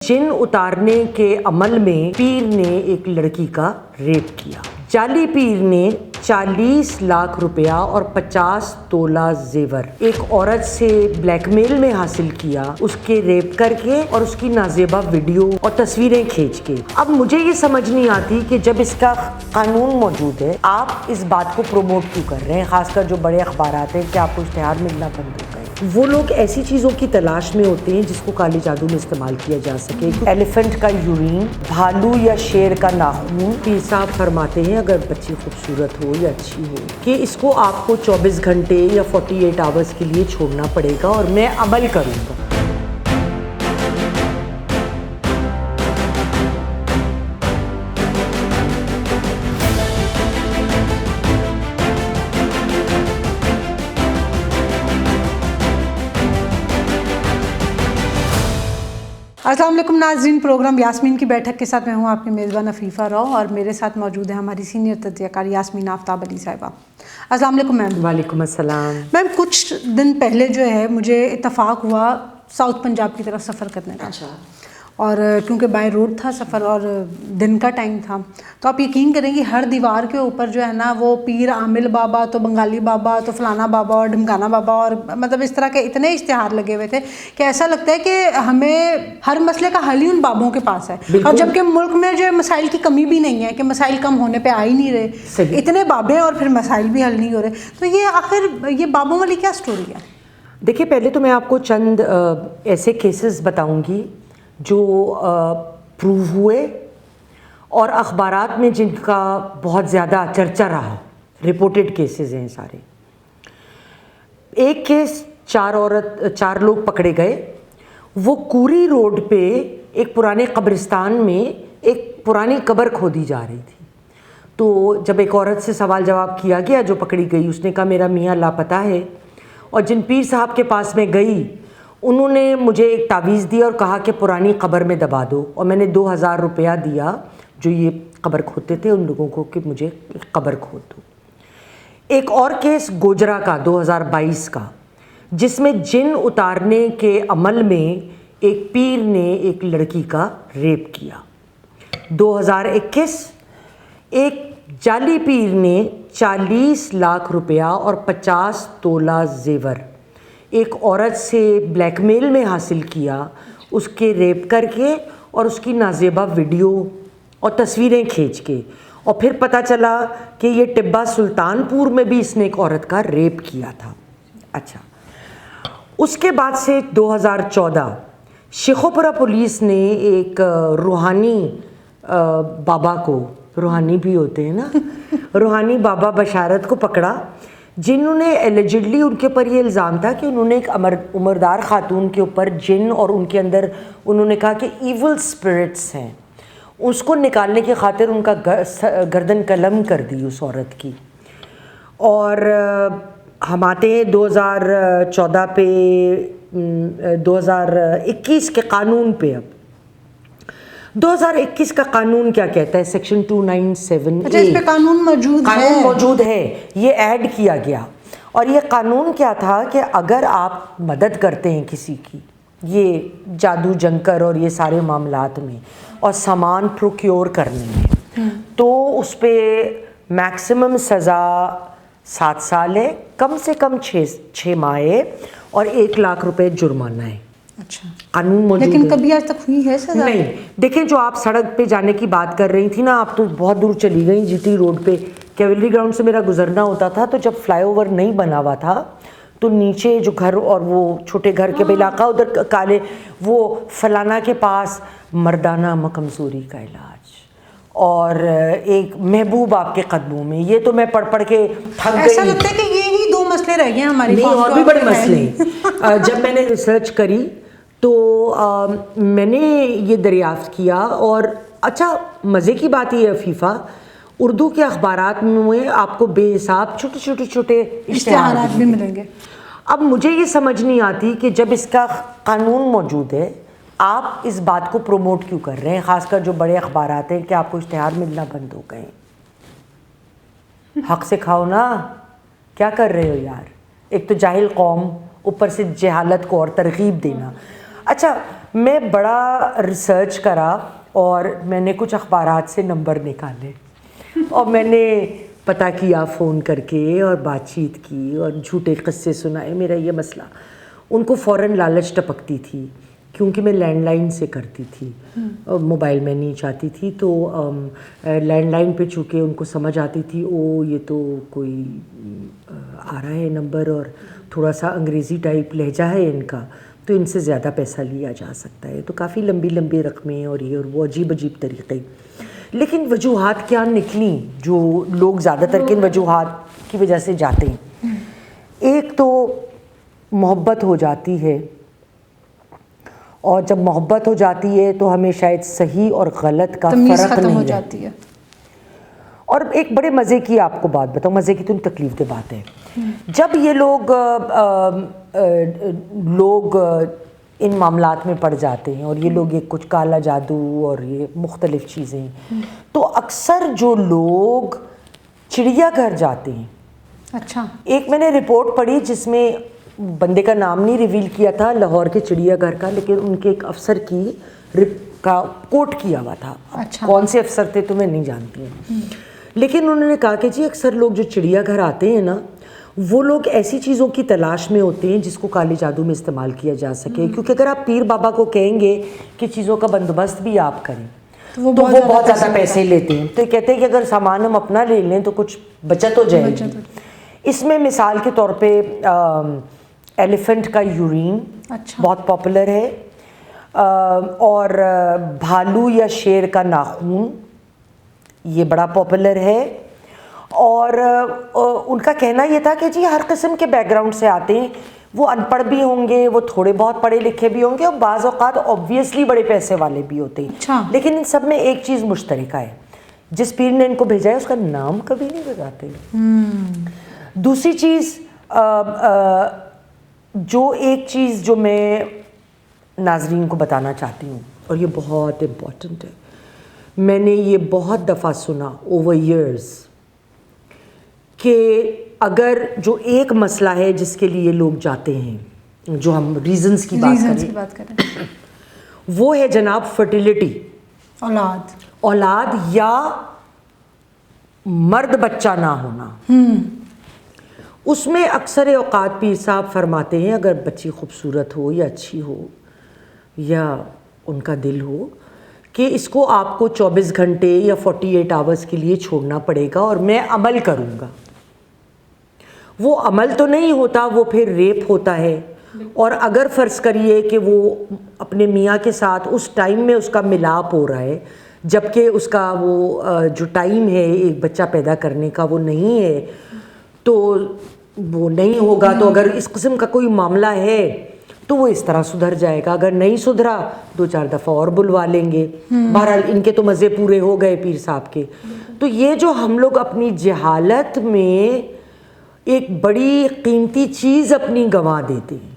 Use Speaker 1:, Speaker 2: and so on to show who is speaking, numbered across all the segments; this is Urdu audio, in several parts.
Speaker 1: جن اتارنے کے عمل میں پیر نے ایک لڑکی کا ریپ کیا۔ جعلی پیر نے 40 لاکھ روپیہ اور 50 تولہ زیور ایک عورت سے بلیک میل میں حاصل کیا، اس کے ریپ کر کے اور اس کی نازیبا ویڈیو اور تصویریں کھینچ کے۔ اب مجھے یہ سمجھ نہیں آتی کہ جب اس کا قانون موجود ہے آپ اس بات کو پروموٹ کیوں کر رہے ہیں، خاص کر جو بڑے اخبارات ہیں کہ آپ کو اشتہار ملنا بند ہو گئے۔ وہ لوگ ایسی چیزوں کی تلاش میں ہوتے ہیں جس کو کالے جادو میں استعمال کیا جا سکے۔ ایلیفنٹ کا یورین، بھالو یا شیر کا ناخون۔ پیر صاحب فرماتے ہیں اگر بچی خوبصورت ہو یا اچھی ہو کہ اس کو آپ کو 24 گھنٹے یا 48 آورز کے لیے چھوڑنا پڑے گا اور میں عمل کروں گا۔
Speaker 2: السلام علیکم ناظرین، پروگرام یاسمین کی بیٹھک کے ساتھ میں ہوں آپ کی میزبان عفیفہ رو، اور میرے ساتھ موجود ہے ہماری سینئر تجزیہ کار یاسمین آفتاب علی صاحبہ۔ السلام علیکم میم۔
Speaker 1: وعلیکم السلام
Speaker 2: میم، کچھ دن پہلے جو ہے مجھے اتفاق ہوا ساؤتھ پنجاب کی طرف سفر کرنے کا، اور کیونکہ بائی روڈ تھا سفر اور دن کا ٹائم تھا، تو آپ یقین کریں گے ہر دیوار کے اوپر جو ہے نا وہ پیر عامل بابا، تو بنگالی بابا، تو فلانا بابا اور ڈھمکانا بابا، اور مطلب اس طرح کے اتنے اشتہار لگے ہوئے تھے کہ ایسا لگتا ہے کہ ہمیں ہر مسئلے کا حل ہی ان بابوں کے پاس ہے، اور جبکہ ملک میں جو مسائل کی کمی بھی نہیں ہے کہ مسائل کم ہونے پہ آ ہی نہیں رہے، اتنے بابے اور پھر مسائل بھی حل نہیں ہو رہے۔ تو یہ آخر یہ بابوں والی کیا سٹوری ہے؟
Speaker 1: دیکھیے، پہلے تو میں آپ کو چند ایسے کیسز بتاؤں گی جو پروو ہوئے اور اخبارات میں جن کا بہت زیادہ چرچا رہا، رپورٹڈ کیسز ہیں سارے۔ ایک کیس 4 لوگ پکڑے گئے، وہ کوری روڈ پہ ایک پرانے قبرستان میں ایک پرانی قبر کھودی جا رہی تھی، تو جب ایک عورت سے سوال جواب کیا گیا جو پکڑی گئی، اس نے کہا میرا میاں لاپتہ ہے، اور جن پیر صاحب کے پاس میں گئی انہوں نے مجھے ایک تعویذ دیا اور کہا کہ پرانی قبر میں دبا دو، اور میں نے 2000 روپیہ دیا جو یہ قبر کھودتے تھے ان لوگوں کو کہ مجھے ایک قبر کھود دو۔ ایک اور کیس گوجرا کا 2022 کا، جس میں جن اتارنے کے عمل میں ایک پیر نے ایک لڑکی کا ریپ کیا۔ 2021 ایک جعلی پیر نے 40 لاکھ روپیہ اور 50 تولہ زیور ایک عورت سے بلیک میل میں حاصل کیا، اس کے ریپ کر کے اور اس کی نازیبا ویڈیو اور تصویریں کھینچ کے، اور پھر پتہ چلا کہ یہ ٹبہ سلطان پور میں بھی اس نے ایک عورت کا ریپ کیا تھا۔ اچھا، اس کے بعد سے 2014 شیخوپورہ پولیس نے ایک روحانی بابا کو، روحانی بھی ہوتے ہیں نا، روحانی بابا بشارت کو پکڑا، جنہوں نے ایلیجڈلی ان کے اوپر یہ الزام تھا کہ انہوں نے ایک عمردار خاتون کے اوپر جن اور ان کے اندر انہوں نے کہا کہ ایول اسپرٹس ہیں، اس کو نکالنے کی خاطر ان کا گردن قلم کر دی اس عورت کی۔ اور ہم آتے ہیں 2014 پہ، 2021 کے قانون پہ۔ اب 2021 کا قانون کیا کہتا ہے؟ سیکشن 297
Speaker 2: اچھا، اس پہ قانون موجود ہے،
Speaker 1: یہ ایڈ کیا گیا، اور یہ قانون کیا تھا کہ اگر آپ مدد کرتے ہیں کسی کی یہ جادو جنکر اور یہ سارے معاملات میں اور سامان پروکیور کرنے میں، تو اس پہ میکسیمم سزا 7 سال ہے، کم سے کم 6 ماہ ہے، اور 1 لاکھ روپے جرمانہ ہے۔
Speaker 2: اچھا،
Speaker 1: قانون موجود ہے،
Speaker 2: لیکن کبھی آج تک ہوئی ہے سزا؟
Speaker 1: نہیں۔ دیکھیں، جو آپ سڑک پہ جانے کی بات کر رہی تھی نا، آپ تو بہت دور چلی گئی۔ جی ٹی روڈ پہ کیولری گراؤنڈ سے میرا گزرنا ہوتا تھا، تو جب فلائی اوور نہیں بنا ہوا تھا تو نیچے جو گھر اور وہ چھوٹے گھر کے علاقہ ادھر کالے، وہ فلانا کے پاس مردانہ کمزوری کا علاج، اور ایک محبوب آپ کے قدموں میں، یہ تو میں پڑھ کے تھک گئی۔
Speaker 2: ایسا لگتا ہے کہ یہی 2 مسئلے رہ گئے ہماری،
Speaker 1: نہیں، اور بھی بڑے مسئلے ہیں۔ جب میں نے ریسرچ کری تو میں نے یہ دریافت کیا، اور اچھا مزے کی بات یہ عفیفہ، اردو کے اخبارات میں آپ کو بے حساب چھوٹے اشتہارات بھی ملیں گے۔ اب مجھے یہ سمجھ نہیں آتی کہ جب اس کا قانون موجود ہے آپ اس بات کو پروموٹ کیوں کر رہے ہیں، خاص کر جو بڑے اخبارات ہیں کہ آپ کو اشتہار ملنا بند ہو گئے۔ حق سے کھاؤ نا، کیا کر رہے ہو یار؟ ایک تو جاہل قوم، اوپر سے جہالت کو اور ترغیب دینا۔ اچھا، میں بڑا ریسرچ کرا اور میں نے کچھ اخبارات سے نمبر نکالے اور میں نے پتہ کیا فون کر کے اور بات چیت کی اور جھوٹے قصے سنائے. میرا یہ مسئلہ, ان کو فوراً لالچ ٹپکتی تھی کیونکہ میں لینڈ لائن سے کرتی تھی, موبائل میں نہیں چاہتی تھی. تو لینڈ لائن پہ چونکہ ان کو سمجھ آتی تھی او یہ تو کوئی آ رہا ہے نمبر اور تھوڑا سا انگریزی ٹائپ لہجہ ہے ان کا, تو ان سے زیادہ پیسہ لیا جا سکتا ہے. تو کافی لمبی لمبی رقمیں اور یہ اور وہ عجیب عجیب طریقے. لیکن وجوہات کیا نکلیں جو لوگ زیادہ تر کن وجوہات کی وجہ سے جاتے ہیں. ایک تو محبت ہو جاتی ہے, اور جب محبت ہو جاتی ہے تو ہمیں شاید صحیح اور غلط کا فرق
Speaker 2: ختم ہو
Speaker 1: نہیں
Speaker 2: جاتی ہے.
Speaker 1: اور ایک بڑے مزے کی آپ کو بات بتاؤں, مزے کی تو تکلیف دہ بات ہے. جب یہ لوگ ان معاملات میں پڑ جاتے ہیں اور یہ لوگ یہ کچھ کالا جادو اور یہ مختلف چیزیں, تو اکثر جو لوگ چڑیا گھر جاتے ہیں,
Speaker 2: اچھا,
Speaker 1: ایک میں نے رپورٹ پڑھی جس میں بندے کا نام نہیں ریویل کیا تھا, لاہور کے چڑیا گھر کا, لیکن ان کے ایک افسر کا کوٹ کیا ہوا تھا.
Speaker 2: اچھا.
Speaker 1: کون سے افسر تھے تو میں نہیں جانتی ہوں, لیکن انہوں نے کہا کہ جی اکثر لوگ جو چڑیا گھر آتے ہیں نا, وہ لوگ ایسی چیزوں کی تلاش میں ہوتے ہیں جس کو کالے جادو میں استعمال کیا جا سکے. کیونکہ اگر آپ پیر بابا کو کہیں گے کہ چیزوں کا بندوبست بھی آپ کریں تو وہ بہت زیادہ پیسے لیتے ہیں. تو کہتے ہیں کہ اگر سامان ہم اپنا لے لیں تو کچھ بچت ہو جائے گی. اس میں مثال کے طور پہ ایلیفنٹ کا یورین بہت پاپولر ہے, اور بھالو یا شیر کا ناخون یہ بڑا پاپولر ہے. اور ان کا کہنا یہ تھا کہ جی ہر قسم کے بیک گراؤنڈ سے آتے ہیں, وہ ان پڑھ بھی ہوں گے, وہ تھوڑے بہت پڑھے لکھے بھی ہوں گے, اور بعض اوقات آبویسلی بڑے پیسے والے بھی ہوتے ہیں. لیکن ان سب میں ایک چیز مشترکہ ہے, جس پیر نے ان کو بھیجا ہے اس کا نام کبھی نہیں بتاتے. دوسری چیز, جو ایک چیز جو میں ناظرین کو بتانا چاہتی ہوں, اور یہ بہت امپورٹنٹ ہے, میں نے یہ بہت دفعہ سنا اوور ایئرز کہ اگر جو ایک مسئلہ ہے جس کے لیے لوگ جاتے ہیں, جو ہم ریزنز کی بات کریں, وہ ہے جناب فرٹیلیٹی, اولاد یا مرد بچہ نہ ہونا. اس میں اکثر اوقات پیر صاحب فرماتے ہیں اگر بچی خوبصورت ہو یا اچھی ہو یا ان کا دل ہو کہ اس کو آپ کو 24 گھنٹے یا 48 آورز کے لیے چھوڑنا پڑے گا اور میں عمل کروں گا. وہ عمل تو نہیں ہوتا, وہ پھر ریپ ہوتا ہے. اور اگر فرض کریے کہ وہ اپنے میاں کے ساتھ اس ٹائم میں اس کا ملاپ ہو رہا ہے, جبکہ اس کا وہ جو ٹائم ہے ایک بچہ پیدا کرنے کا وہ نہیں ہے, تو وہ نہیں ہوگا. تو اگر اس قسم کا کوئی معاملہ ہے تو وہ اس طرح سدھر جائے گا. اگر نہیں سدھرا 2-4 دفعہ اور بلوا لیں گے. بہرحال ان کے تو مزے پورے ہو گئے پیر صاحب کے. تو یہ جو ہم لوگ اپنی جہالت میں ایک بڑی قیمتی چیز اپنی گنوا دیتے ہیں,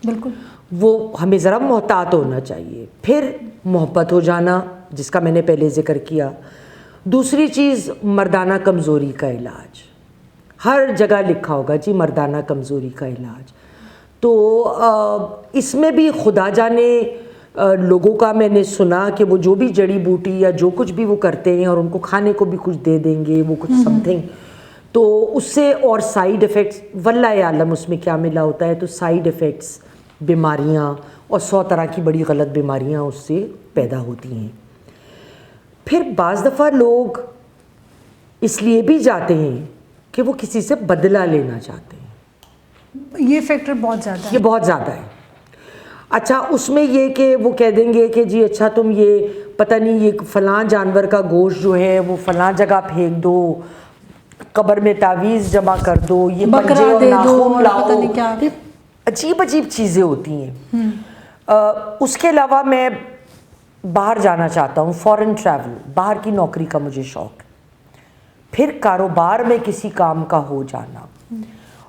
Speaker 2: بالکل
Speaker 1: وہ ہمیں ذرا محتاط ہونا چاہیے. پھر محبت ہو جانا جس کا میں نے پہلے ذکر کیا. دوسری چیز مردانہ کمزوری کا علاج, ہر جگہ لکھا ہوگا جی مردانہ کمزوری کا علاج. تو اس میں بھی خدا جانے لوگوں کا میں نے سنا کہ وہ جو بھی جڑی بوٹی یا جو کچھ بھی وہ کرتے ہیں اور ان کو کھانے کو بھی کچھ دے دیں گے وہ کچھ سم تھنگ, تو اس سے اور سائیڈ ایفیکٹس واللہ عالم اس میں کیا ملا ہوتا ہے. تو سائیڈ ایفیکٹس, بیماریاں اور 100 طرح کی بڑی غلط بیماریاں اس سے پیدا ہوتی ہیں. پھر بعض دفعہ لوگ اس لیے بھی جاتے ہیں کہ وہ کسی سے بدلہ لینا چاہتے ہیں.
Speaker 2: یہ فیکٹر بہت زیادہ ہے,
Speaker 1: یہ بہت زیادہ ہے. اچھا اس میں یہ کہ وہ کہہ دیں گے کہ جی اچھا تم یہ پتہ نہیں یہ فلاں جانور کا گوشت جو ہے وہ فلاں جگہ پھینک دو, قبر میں تعویذ جمع کر دو, یہ پنجے اور ناخن لاؤ, عجیب عجیب چیزیں ہوتی ہیں. اس کے علاوہ میں باہر جانا چاہتا ہوں, فارن ٹریول, باہر کی نوکری کا مجھے شوق. پھر کاروبار میں کسی کام کا ہو جانا,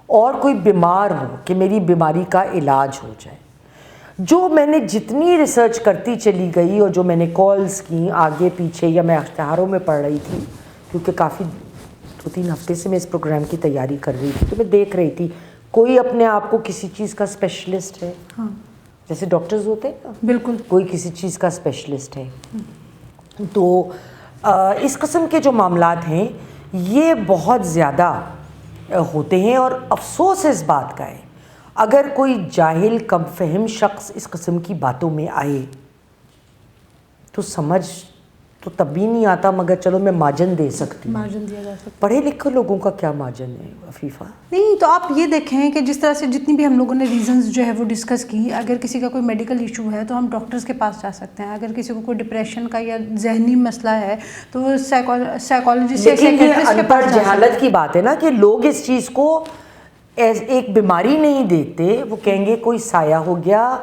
Speaker 1: اور کوئی بیمار ہو کہ میری بیماری کا علاج ہو جائے. جو میں نے جتنی ریسرچ کرتی چلی گئی اور جو میں نے کالز کی آگے پیچھے یا میں اشتہاروں میں پڑھ رہی تھی, کیونکہ کافی 2-3 ہفتے سے میں اس پروگرام کی تیاری کر رہی تھی, تو میں دیکھ رہی تھی کوئی اپنے آپ کو کسی چیز کا اسپیشلسٹ ہے, جیسے ڈاکٹرز ہوتے ہیں نا,
Speaker 2: بالکل,
Speaker 1: کوئی کسی چیز کا اسپیشلسٹ ہے. تو اس قسم کے جو معاملات ہیں یہ بہت زیادہ ہوتے ہیں, اور افسوس اس بات کا ہے اگر کوئی جاہل کم فہم شخص اس قسم کی باتوں میں آئے تو سمجھ تو تب بھی نہیں آتا مگر چلو میں مارجن دے سکتی ہوں.
Speaker 2: مارجن دیا جا سکتا
Speaker 1: پڑھے لکھے لوگوں کا کیا مارجن ہے عفیفہ؟
Speaker 2: نہیں. تو آپ یہ دیکھیں کہ جس طرح سے جتنی بھی ہم لوگوں نے ریزنز جو ہے وہ ڈسکس کی, اگر کسی کا کوئی میڈیکل ایشو ہے تو ہم ڈاکٹرز کے پاس جا سکتے ہیں. اگر کسی کو کوئی ڈپریشن کا یا ذہنی مسئلہ ہے تو وہ سائیکالوجسٹ یا سائیکیٹرسٹ کے پاس جا سکتے ہیں.
Speaker 1: جہالت کی بات ہے نا کہ لوگ اس چیز کو ایک بیماری نہیں دیکھتے, وہ کہیں گے کوئی سایہ ہو گیا,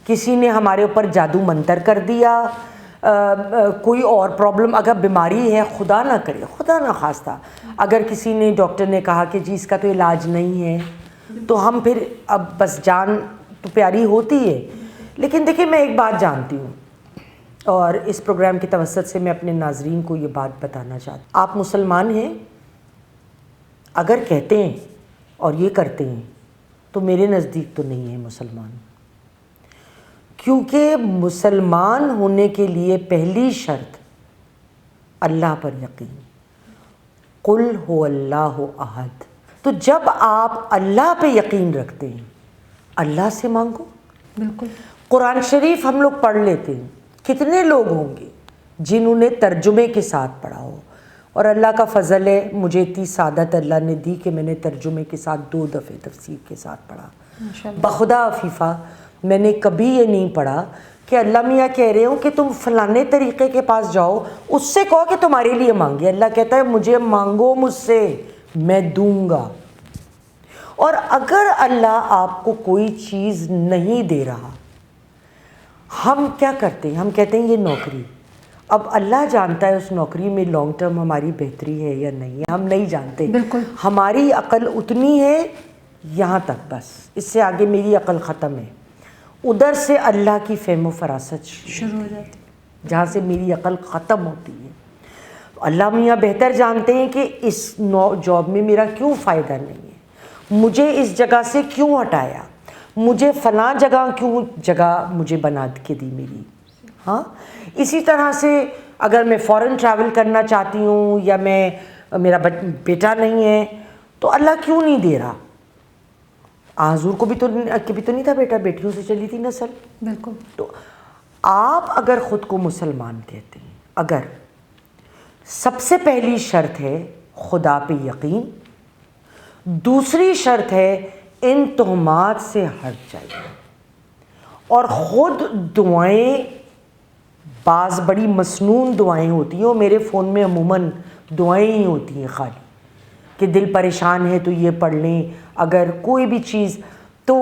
Speaker 1: کسی نے ہمارے اوپر جادو منتر کر دیا, کوئی اور پرابلم. اگر بیماری ہے, خدا نہ کرے, خدا نہ خواستہ اگر کسی نے ڈاکٹر نے کہا کہ جی اس کا تو علاج نہیں ہے, تو ہم پھر اب بس جان تو پیاری ہوتی ہے. لیکن دیکھیں میں ایک بات جانتی ہوں اور اس پروگرام کی توسط سے میں اپنے ناظرین کو یہ بات بتانا چاہتی ہوں. آپ مسلمان ہیں اگر کہتے ہیں اور یہ کرتے ہیں تو میرے نزدیک تو نہیں ہے مسلمان, کیونکہ مسلمان ہونے کے لیے پہلی شرط اللہ پر یقین. قل هو اللہ احد. تو جب آپ اللہ پہ یقین رکھتے ہیں اللہ سے مانگو.
Speaker 2: بالکل.
Speaker 1: قرآن شریف ہم لوگ پڑھ لیتے ہیں, کتنے لوگ ہوں گے جنہوں نے ترجمے کے ساتھ پڑھا ہو, اور اللہ کا فضل ہے مجھے اتنی سعادت اللہ نے دی کہ میں نے ترجمے کے ساتھ 2 دفعے تفسیر کے ساتھ پڑھا. بخدا عفیفہ میں نے کبھی یہ نہیں پڑھا کہ اللہ میاں کہہ رہے ہوں کہ تم فلانے طریقے کے پاس جاؤ, اس سے کہو کہ تمہارے لیے مانگے. اللہ کہتا ہے مجھے مانگو مجھ سے, میں دوں گا. اور اگر اللہ آپ کو کوئی چیز نہیں دے رہا, ہم کیا کرتے ہیں, ہم کہتے ہیں یہ نوکری, اب اللہ جانتا ہے اس نوکری میں لانگ ٹرم ہماری بہتری ہے یا نہیں ہے, ہم نہیں جانتے.
Speaker 2: بالکل.
Speaker 1: ہماری عقل اتنی ہے یہاں تک, بس اس سے آگے میری عقل ختم ہے. ادھر سے اللہ کی فہم و فراست
Speaker 2: شروع ہو جاتی,
Speaker 1: جہاں سے میری عقل ختم ہوتی ہے. اللہ میاں بہتر جانتے ہیں کہ اس جاب میں میرا کیوں فائدہ نہیں ہے, مجھے اس جگہ سے کیوں ہٹایا, مجھے فلاں جگہ مجھے بنا کے دی میری. ہاں اسی طرح سے اگر میں فورن ٹریول کرنا چاہتی ہوں یا میرا بیٹا نہیں ہے تو اللہ کیوں نہیں دے رہا. حضور کو بھی تو نہیں تھا بیٹا, بیٹیوں سے چلی تھی نسل.
Speaker 2: بالکل.
Speaker 1: تو آپ اگر خود کو مسلمان کہتے ہیں, اگر سب سے پہلی شرط ہے خدا پہ یقین, دوسری شرط ہے ان تہمات سے ہٹ جائیے, اور خود دعائیں, بعض بڑی مسنون دعائیں ہوتی ہیں, اور میرے فون میں عموماً دعائیں ہی ہوتی ہیں خالی کہ دل پریشان ہے تو یہ پڑھ لیں, اگر کوئی بھی چیز. تو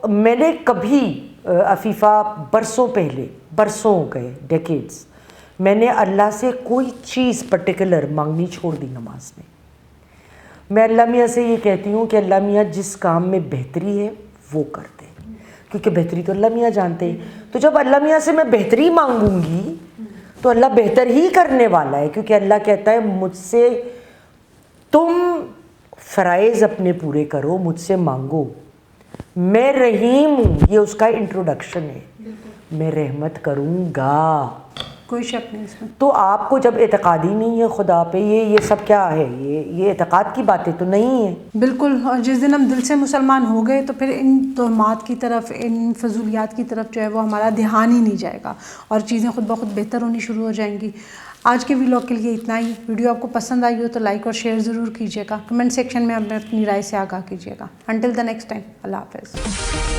Speaker 1: میں نے کبھی عفیفہ برسوں پہلے, برسوں ہو گئے, ڈیکیڈز, میں نے اللہ سے کوئی چیز پرٹیکولر مانگنی چھوڑ دی نماز میں. میں اللہ میاں سے یہ کہتی ہوں کہ اللہ میاں جس کام میں بہتری ہے وہ کر دے, کیونکہ بہتری تو اللہ میاں جانتے ہیں. تو جب اللہ میاں سے میں بہتری مانگوں گی تو اللہ بہتر ہی کرنے والا ہے, کیونکہ اللہ کہتا ہے مجھ سے تم فرائض اپنے پورے کرو, مجھ سے مانگو, میں رحیم ہوں. یہ اس کا انٹروڈکشن ہے, میں رحمت کروں گا,
Speaker 2: کوئی شک نہیں اس میں.
Speaker 1: تو آپ کو جب اعتقاد ہی نہیں ہے خدا پہ, یہ سب کیا ہے, یہ اعتقاد کی باتیں تو نہیں ہیں.
Speaker 2: بالکل. اور جس دن ہم دل سے مسلمان ہو گئے تو پھر ان تہمات کی طرف, ان فضولیات کی طرف جو ہے وہ ہمارا دھیان ہی نہیں جائے گا, اور چیزیں خود بخود بہتر ہونی شروع ہو جائیں گی. آج کے ویلاگ کے لیے اتنا ہی. ویڈیو آپ کو پسند آئی ہو تو لائک اور شیئر ضرور کیجیے گا. کمنٹ سیکشن میں ہمیں اپنی رائے سے آگاہ کیجیے گا. انٹل دا نیکسٹ ٹائم, اللہ حافظ.